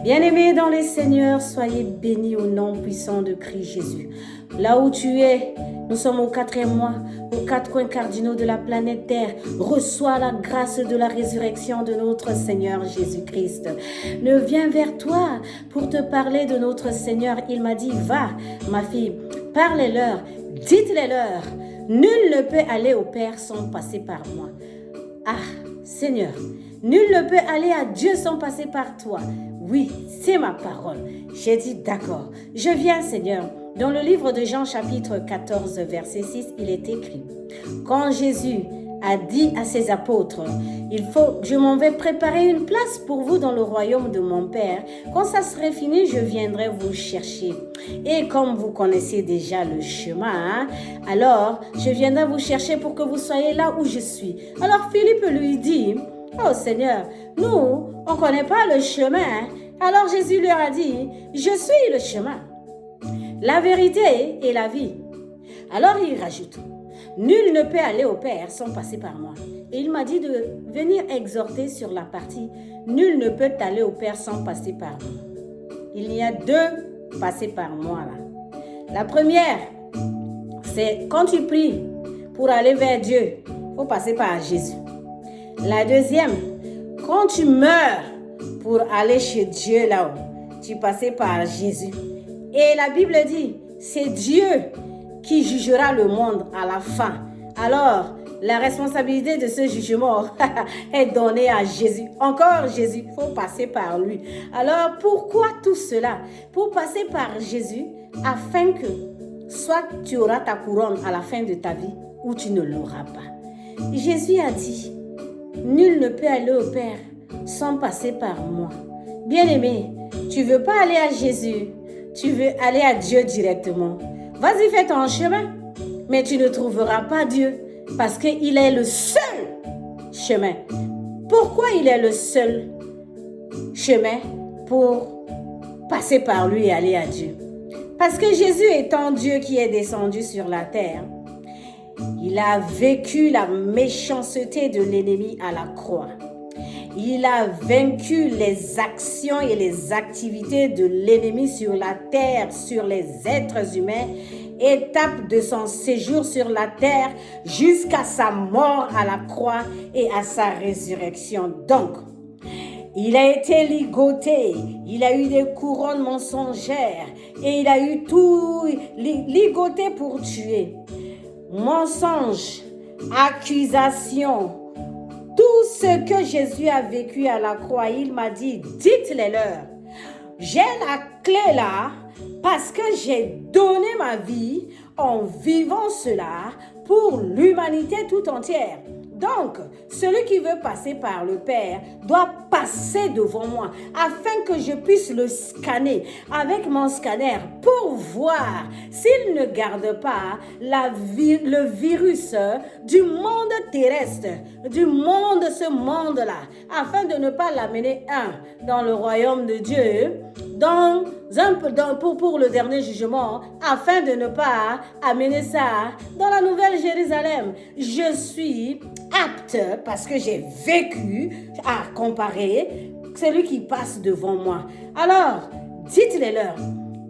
Bien-aimés dans les Seigneurs, soyez bénis au nom puissant de Christ Jésus. Là où tu es, nous sommes au 4e mois, aux 4 coins cardinaux de la planète Terre. Reçois la grâce de la résurrection de notre Seigneur Jésus-Christ. Ne viens vers toi pour te parler de notre Seigneur. Il m'a dit, va, ma fille, parlez-leur, dites-les-leur. Nul ne peut aller au Père sans passer par moi. Ah, Seigneur, nul ne peut aller à Dieu sans passer par toi. Oui, c'est ma parole. J'ai dit d'accord. Je viens, Seigneur. Dans le livre de Jean chapitre 14, verset 6, il est écrit, quand Jésus a dit à ses apôtres, je m'en vais préparer une place pour vous dans le royaume de mon Père. Quand ça serait fini, je viendrai vous chercher. Et comme vous connaissez déjà le chemin, alors je viendrai vous chercher pour que vous soyez là où je suis. Alors Philippe lui dit, oh Seigneur, nous, on ne connaît pas le chemin. Alors Jésus leur a dit, je suis le chemin, la vérité et la vie. Alors il rajoute, nul ne peut aller au Père sans passer par moi. Et il m'a dit de venir exhorter sur la partie, nul ne peut aller au Père sans passer par moi. Il y a 2 passer par moi là. La première, c'est quand tu pries pour aller vers Dieu, il faut passer par Jésus. La deuxième, quand tu meurs pour aller chez Dieu là-haut, tu passes par Jésus. Et la Bible dit, c'est Dieu qui jugera le monde à la fin. Alors, la responsabilité de ce jugement est donnée à Jésus. Encore Jésus, il faut passer par lui. Alors, pourquoi tout cela? Pour passer par Jésus, afin que soit tu auras ta couronne à la fin de ta vie, ou tu ne l'auras pas. Jésus a dit, nul ne peut aller au Père sans passer par moi. Bien-aimé, tu ne veux pas aller à Jésus, tu veux aller à Dieu directement. Vas-y, fais ton chemin, mais tu ne trouveras pas Dieu parce qu'il est le seul chemin. Pourquoi il est le seul chemin pour passer par lui et aller à Dieu? Parce que Jésus étant Dieu qui est descendu sur la terre, il a vécu la méchanceté de l'ennemi à la croix. Il a vaincu les actions et les activités de l'ennemi sur la terre, sur les êtres humains, étape de son séjour sur la terre jusqu'à sa mort à la croix et à sa résurrection. Donc, il a été ligoté, il a eu des couronnes mensongères et il a eu tout ligoté pour tuer. Mensonge, accusation, tout ce que Jésus a vécu à la croix, il m'a dit, dites-les-leur. J'ai la clé là parce que j'ai donné ma vie en vivant cela pour l'humanité tout entière. Donc, celui qui veut passer par le Père doit passer devant moi afin que je puisse le scanner avec mon scanner pour voir s'il ne garde pas le virus du monde terrestre, du monde, ce monde-là, afin de ne pas l'amener dans le royaume de Dieu, pour le dernier jugement, afin de ne pas amener ça dans la nouvelle Jérusalem. Je suis apte parce que j'ai vécu à comparer celui qui passe devant moi. Alors, dites-les-leur,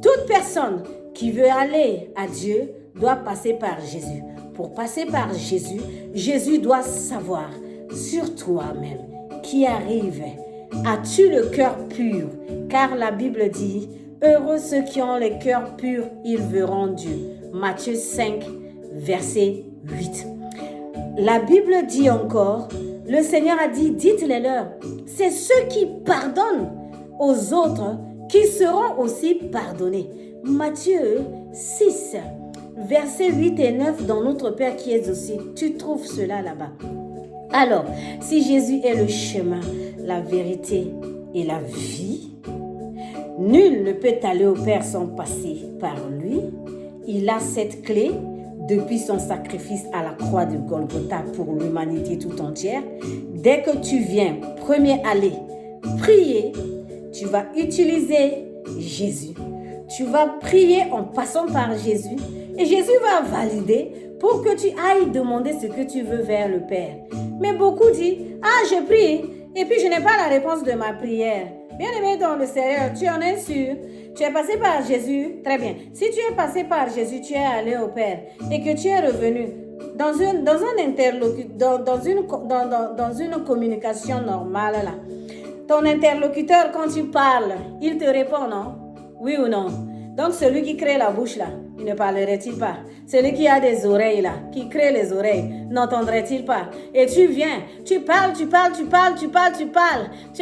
toute personne qui veut aller à Dieu doit passer par Jésus. Pour passer par Jésus, Jésus doit savoir sur toi-même qui arrive. As-tu le cœur pur? Car la Bible dit, heureux ceux qui ont le cœur pur, ils verront Dieu. Matthieu 5, verset 8. La Bible dit encore, le Seigneur a dit, dites-les-leur, c'est ceux qui pardonnent aux autres qui seront aussi pardonnés. Matthieu 6, versets 8 et 9, dans Notre Père qui est aussi, tu trouves cela là-bas. Alors, si Jésus est le chemin, la vérité et la vie, nul ne peut aller au Père sans passer par lui. Il a cette clé depuis son sacrifice à la croix de Golgotha pour l'humanité tout entière. Dès que tu viens, premier aller, prier, tu vas utiliser Jésus. Tu vas prier en passant par Jésus et Jésus va valider pour que tu ailles demander ce que tu veux vers le Père. Mais beaucoup disent, je prie et puis je n'ai pas la réponse de ma prière. Bien-aimé dans le Seigneur, tu en es sûr? Tu es passé par Jésus? Très bien. Si tu es passé par Jésus, tu es allé au Père et que tu es revenu dans une communication normale là. Ton interlocuteur, quand tu parles, il te répond non? Oui ou non? Donc celui qui crée la bouche là, il ne parlerait-il pas? Celui qui a des oreilles là, qui crée les oreilles, n'entendrait-il pas? Et tu viens, tu parles. Tu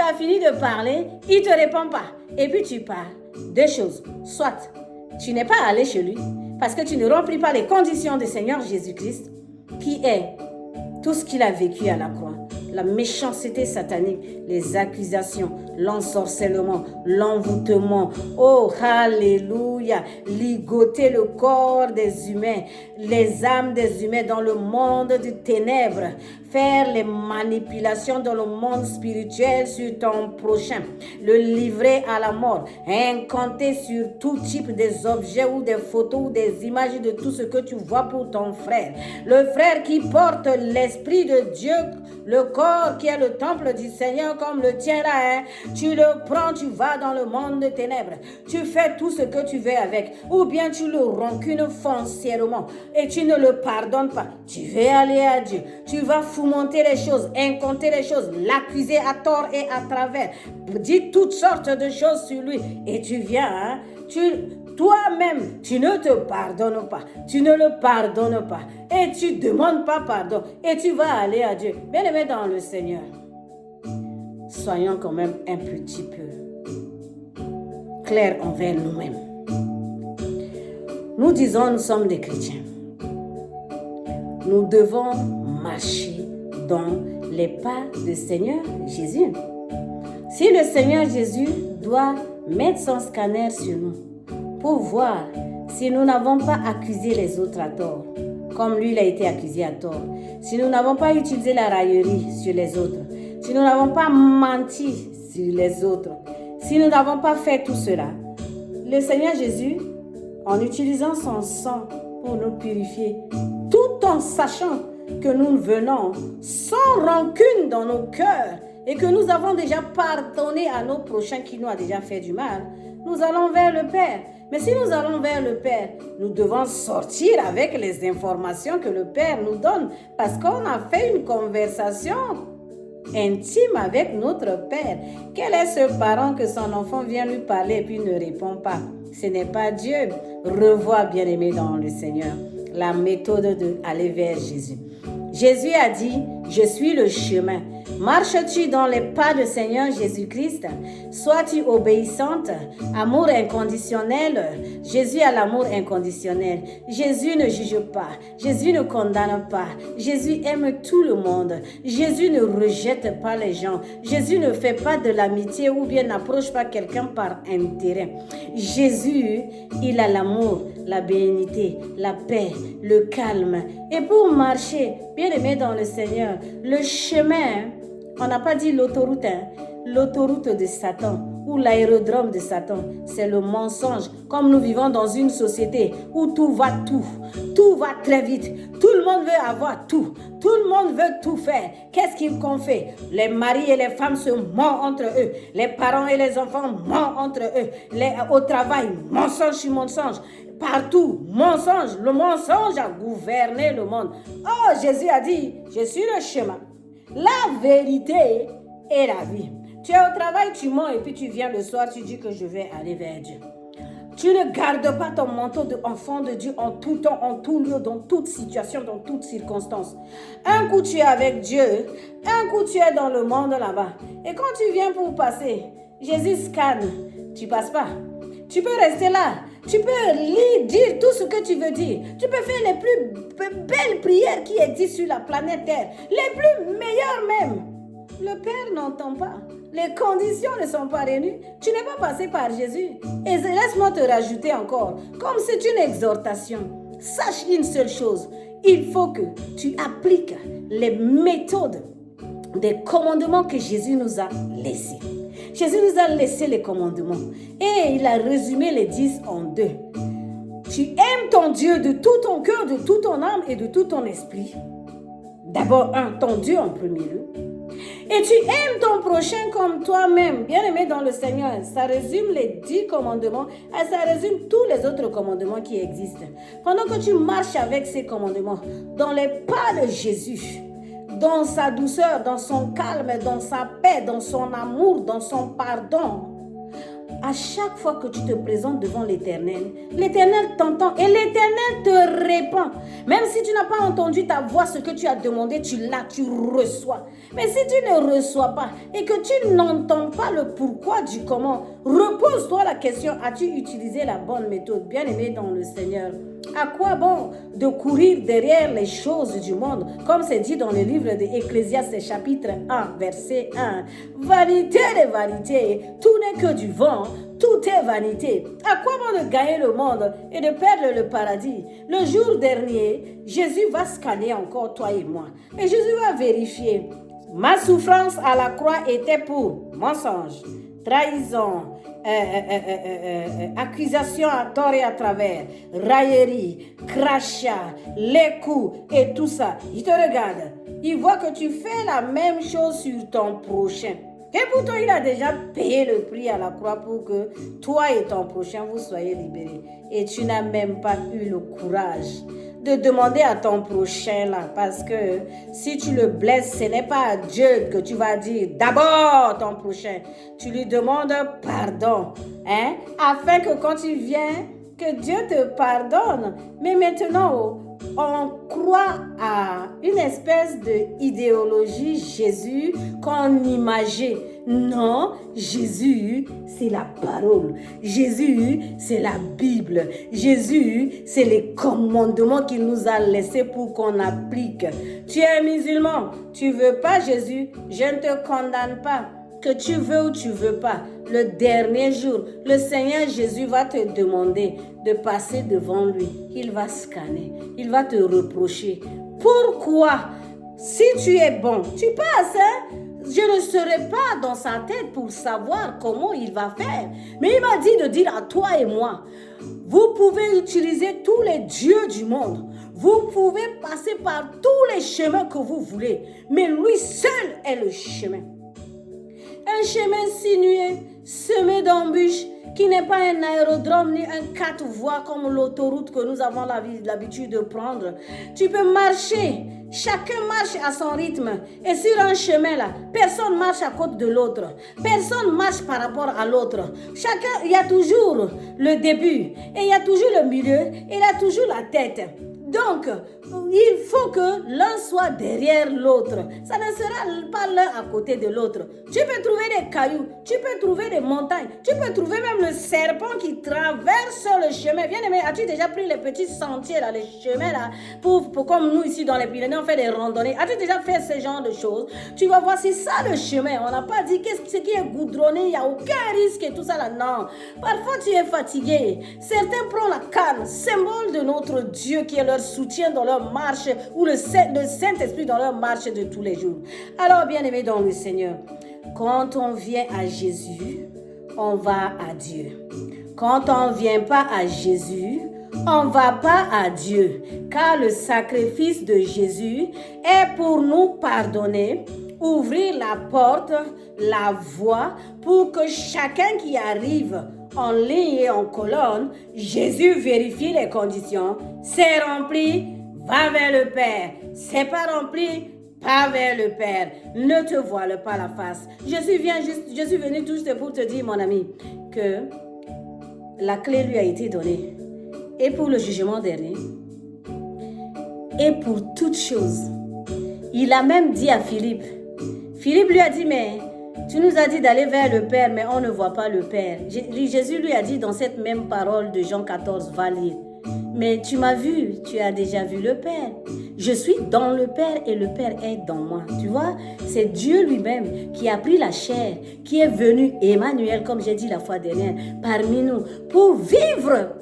as fini de parler, il ne te répond pas. Et puis tu parles. Deux choses. Soit tu n'es pas allé chez lui parce que tu ne remplis pas les conditions du Seigneur Jésus-Christ, qui est tout ce qu'il a vécu à la croix. La méchanceté satanique, les accusations, l'ensorcellement, l'envoûtement. Oh, alléluia. Ligoter le corps des humains, les âmes des humains dans le monde des ténèbres. Faire les manipulations dans le monde spirituel sur ton prochain. Le livrer à la mort. Incanter sur tout type des objets ou des photos ou des images de tout ce que tu vois pour ton frère. Le frère qui porte l'Esprit de Dieu, le corps qui est le temple du Seigneur comme le tien là, tu le prends, tu vas dans le monde des ténèbres. Tu fais tout ce que tu veux avec. Ou bien tu le rancunes foncièrement et tu ne le pardonnes pas. Tu veux aller à Dieu. Tu vas fomenter les choses, incanter les choses, l'accuser à tort et à travers. Dis toutes sortes de choses sur lui. Et tu viens, toi-même, tu ne te pardonnes pas. Tu ne le pardonnes pas. Et tu ne demandes pas pardon. Et tu vas aller à Dieu. Bien-aimé dans le Seigneur, soyons quand même un petit peu clairs envers nous-mêmes. Nous disons nous sommes des chrétiens. Nous devons marcher dans les pas du Seigneur Jésus. Si le Seigneur Jésus doit mettre son scanner sur nous pour voir si nous n'avons pas accusé les autres à tort, comme lui il a été accusé à tort, si nous n'avons pas utilisé la raillerie sur les autres, si nous n'avons pas menti sur les autres, si nous n'avons pas fait tout cela, le Seigneur Jésus, en utilisant son sang pour nous purifier, tout en sachant que nous venons sans rancune dans nos cœurs et que nous avons déjà pardonné à nos prochains qui nous ont déjà fait du mal, nous allons vers le Père. Mais si nous allons vers le Père, nous devons sortir avec les informations que le Père nous donne parce qu'on a fait une conversation intime avec notre Père. Quel est ce parent que son enfant vient lui parler et puis ne répond pas? Ce n'est pas Dieu. Revois, bien-aimé dans le Seigneur, la méthode d'aller vers Jésus. Jésus a dit, je suis le chemin. Marches-tu dans les pas du Seigneur Jésus-Christ? Sois-tu obéissante? Amour inconditionnel. Jésus a l'amour inconditionnel. Jésus ne juge pas. Jésus ne condamne pas. Jésus aime tout le monde. Jésus ne rejette pas les gens. Jésus ne fait pas de l'amitié ou bien n'approche pas quelqu'un par intérêt. Jésus, il a l'amour, la bénédiction, la paix, le calme. Et pour marcher, bien aimé dans le Seigneur, le chemin, on n'a pas dit l'autoroute, l'autoroute de Satan ou l'aérodrome de Satan, c'est le mensonge. Comme nous vivons dans une société où tout va très vite, tout le monde veut avoir tout le monde veut tout faire. Qu'est-ce qu'on fait? Les maris et les femmes se mentent entre eux, les parents et les enfants mentent entre eux, au travail, mensonge sur mensonge. Partout, mensonge. Le mensonge a gouverné le monde. Oh, Jésus a dit, je suis le chemin, la vérité et la vie. Tu es au travail, tu mens et puis tu viens le soir, tu dis que je vais aller vers Dieu. Tu ne gardes pas ton manteau d'enfant de Dieu en tout temps, en tout lieu, dans toute situation, dans toutes circonstances. Un coup tu es avec Dieu, un coup tu es dans le monde là-bas. Et quand tu viens pour passer, Jésus scanne, tu passes pas. Tu peux rester là. Tu peux dire tout ce que tu veux dire. Tu peux faire les plus belles prières qui existent sur la planète Terre. Les plus meilleures même. Le Père n'entend pas. Les conditions ne sont pas réunies. Tu n'es pas passé par Jésus. Et laisse-moi te rajouter encore. Comme c'est une exhortation, sache une seule chose. Il faut que tu appliques les méthodes des commandements que Jésus nous a laissés. Jésus nous a laissé les commandements et il a résumé les 10 en 2. Tu aimes ton Dieu de tout ton cœur, de toute ton âme et de tout ton esprit. D'abord, ton Dieu en premier lieu. Et tu aimes ton prochain comme toi-même. Bien-aimé dans le Seigneur, ça résume les 10 commandements et ça résume tous les autres commandements qui existent. Pendant que tu marches avec ces commandements, dans les pas de Jésus, dans sa douceur, dans son calme, dans sa paix, dans son amour, dans son pardon, à chaque fois que tu te présentes devant l'Éternel, l'Éternel t'entend et l'Éternel te répond. Même si tu n'as pas entendu ta voix, ce que tu as demandé, tu l'as, tu reçois. Mais si tu ne reçois pas et que tu n'entends pas le pourquoi du comment, repose-toi la question, as-tu utilisé la bonne méthode? Bien-aimé dans le Seigneur, à quoi bon de courir derrière les choses du monde, comme c'est dit dans le livre d'Ecclésiaste chapitre 1, verset 1. Vanité de vanité, tout n'est que du vent, tout est vanité. À quoi bon de gagner le monde et de perdre le paradis? Le jour dernier, Jésus va scanner encore toi et moi. Et Jésus va vérifier. Ma souffrance à la croix était pour mensonge, trahison, accusation à tort et à travers, raillerie, crachat, les coups et tout ça. Il te regarde. Il voit que tu fais la même chose sur ton prochain. Et pourtant, il a déjà payé le prix à la croix pour que toi et ton prochain, vous soyez libérés. Et tu n'as même pas eu le courage de demander à ton prochain là. Parce que si tu le blesses, ce n'est pas à Dieu que tu vas dire d'abord ton prochain. Tu lui demandes pardon. Hein? Afin que quand tu viens, que Dieu te pardonne. Mais maintenant, on croit à une espèce d'idéologie Jésus qu'on imaginait. Non, Jésus, c'est la parole. Jésus, c'est la Bible. Jésus, c'est les commandements qu'il nous a laissés pour qu'on applique. Tu es musulman, tu veux pas Jésus, je ne te condamne pas. Que tu veux ou tu veux pas, le dernier jour, le Seigneur Jésus va te demander de passer devant lui. Il va scanner, il va te reprocher. Pourquoi? Si tu es bon, tu passes, hein? Je ne serai pas dans sa tête pour savoir comment il va faire. Mais il m'a dit de dire à toi et moi, vous pouvez utiliser tous les dieux du monde. Vous pouvez passer par tous les chemins que vous voulez. Mais lui seul est le chemin. Un chemin sinueux, semé d'embûches, qui n'est pas un aérodrome ni un 4 voies comme l'autoroute que nous avons l'habitude de prendre. Tu peux marcher, chacun marche à son rythme. Et sur un chemin là, personne marche à côté de l'autre. Personne marche par rapport à l'autre. Chacun, il y a toujours le début, et il y a toujours le milieu, et il y a toujours la tête. Donc, il faut que l'un soit derrière l'autre. Ça ne sera pas l'un à côté de l'autre. Tu peux trouver des cailloux, tu peux trouver des montagnes, tu peux trouver même le serpent qui traverse le chemin. Bien aimé, as-tu déjà pris les petits sentiers, là, les chemins, là, pour comme nous ici dans les Pyrénées, on fait des randonnées. As-tu déjà fait ce genre de choses? Tu vas voir, c'est ça le chemin. On n'a pas dit ce qui est goudronné, il n'y a aucun risque et tout ça là. Non. Parfois, tu es fatigué. Certains prennent la canne, symbole de notre Dieu qui est leur soutien dans leur marche, ou le Saint-Esprit dans leur marche de tous les jours. Alors, bien-aimés dans le Seigneur, quand on vient à Jésus, on va à Dieu. Quand on ne vient pas à Jésus, on ne va pas à Dieu. Car le sacrifice de Jésus est pour nous pardonner, ouvrir la porte, la voie, pour que chacun qui arrive en ligne et en colonne, Jésus vérifie les conditions. C'est rempli, va vers le Père. C'est pas rempli, pas vers le Père. Ne te voile pas la face. Je suis venu juste pour te dire, mon ami, que la clé lui a été donnée. Et pour le jugement dernier, et pour toutes choses. Il a même dit à Philippe. Philippe lui a dit, mais tu nous as dit d'aller vers le Père, mais on ne voit pas le Père. Jésus lui a dit dans cette même parole de Jean 14, va lire. Mais tu m'as vu, tu as déjà vu le Père. Je suis dans le Père et le Père est dans moi. Tu vois, c'est Dieu lui-même qui a pris la chair, qui est venu, Emmanuel, comme j'ai dit la fois dernière, parmi nous, pour vivre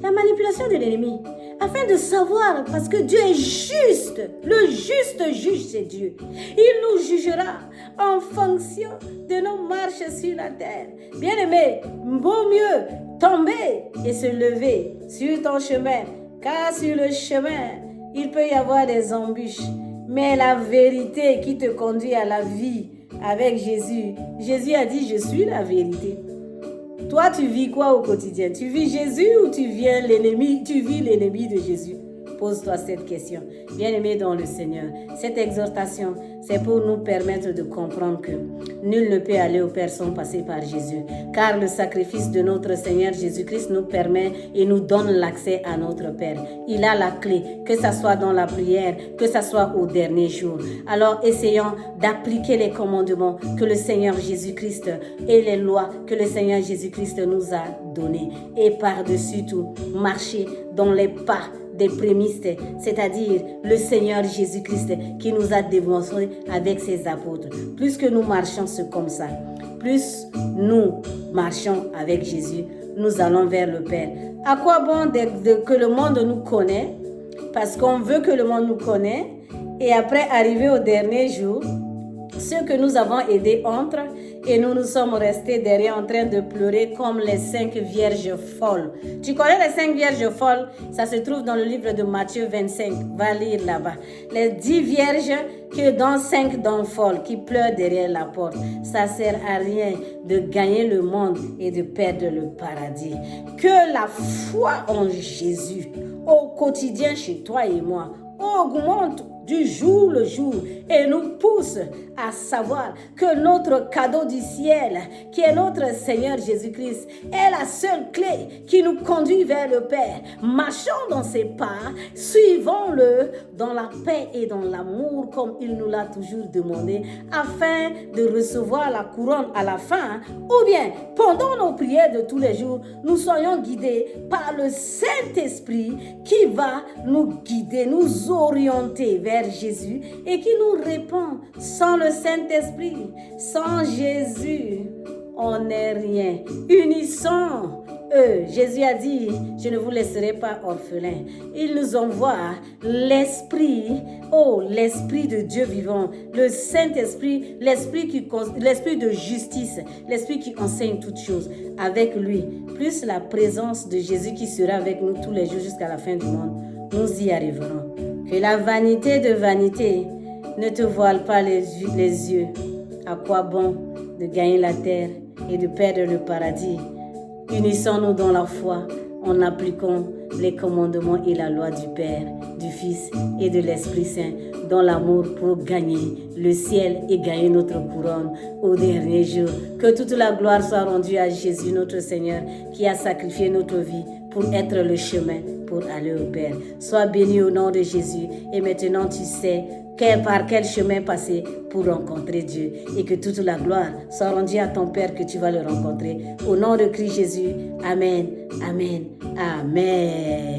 la manipulation de l'ennemi. Afin de savoir, parce que Dieu est juste, le juste juge c'est Dieu. Il nous jugera en fonction de nos marches sur la terre. Bien-aimé, vaut mieux tomber et se lever sur ton chemin, car sur le chemin, il peut y avoir des embûches. Mais la vérité qui te conduit à la vie avec Jésus. Jésus a dit, je suis la vérité. Toi, tu vis quoi au quotidien? Tu vis Jésus ou tu vis l'ennemi de Jésus? Pose-toi cette question. Bien-aimé dans le Seigneur, cette exhortation, c'est pour nous permettre de comprendre que nul ne peut aller au Père sans passer par Jésus. Car le sacrifice de notre Seigneur Jésus-Christ nous permet et nous donne l'accès à notre Père. Il a la clé, que ce soit dans la prière, que ce soit au dernier jour. Alors essayons d'appliquer les commandements que le Seigneur Jésus-Christ et les lois que le Seigneur Jésus-Christ nous a données. Et par-dessus tout, marcher dans les pas des prémices, c'est-à-dire le Seigneur Jésus-Christ qui nous a démontré avec ses apôtres. Plus que nous marchons comme ça, plus nous marchons avec Jésus, nous allons vers le Père. À quoi bon que le monde nous connaisse? Parce qu'on veut que le monde nous connaisse et après arriver au dernier jour, ceux que nous avons aidés entrent et nous sommes restés derrière en train de pleurer comme les 5 vierges folles. Tu connais les 5 vierges folles? Ça se trouve dans le livre de Matthieu 25. Va lire là-bas. Les 10 vierges que dans 5 dents folles qui pleurent derrière la porte. Ça sert à rien de gagner le monde et de perdre le paradis. Que la foi en Jésus au quotidien chez toi et moi augmente du jour le jour et nous pousse à savoir que notre cadeau du ciel, qui est notre Seigneur Jésus-Christ, est la seule clé qui nous conduit vers le Père. Marchons dans ses pas, suivons-le dans la paix et dans l'amour comme il nous l'a toujours demandé, afin de recevoir la couronne à la fin, ou bien pendant nos prières de tous les jours, nous soyons guidés par le Saint-Esprit qui va nous guider, nous orienter vers Jésus et qui nous répond. Sans le Saint-Esprit, sans Jésus, on n'est rien. Unissons eux. Jésus a dit, je ne vous laisserai pas orphelins. Il nous envoie l'Esprit, l'Esprit de Dieu vivant, le Saint-Esprit, l'Esprit de justice, l'Esprit qui enseigne toutes choses. Avec lui, plus la présence de Jésus qui sera avec nous tous les jours jusqu'à la fin du monde, nous y arriverons. Que la vanité de vanité ne te voile pas les yeux. À quoi bon de gagner la terre et de perdre le paradis? Unissons-nous dans la foi en appliquant les commandements et la loi du Père, du Fils et de l'Esprit Saint dans l'amour pour gagner le ciel et gagner notre couronne au dernier jour. Que toute la gloire soit rendue à Jésus notre Seigneur qui a sacrifié notre vie pour être le chemin pour aller au Père. Sois béni au nom de Jésus et maintenant tu sais par quel chemin passer pour rencontrer Dieu et que toute la gloire soit rendue à ton Père que tu vas le rencontrer. Au nom de Christ Jésus, Amen, Amen, Amen.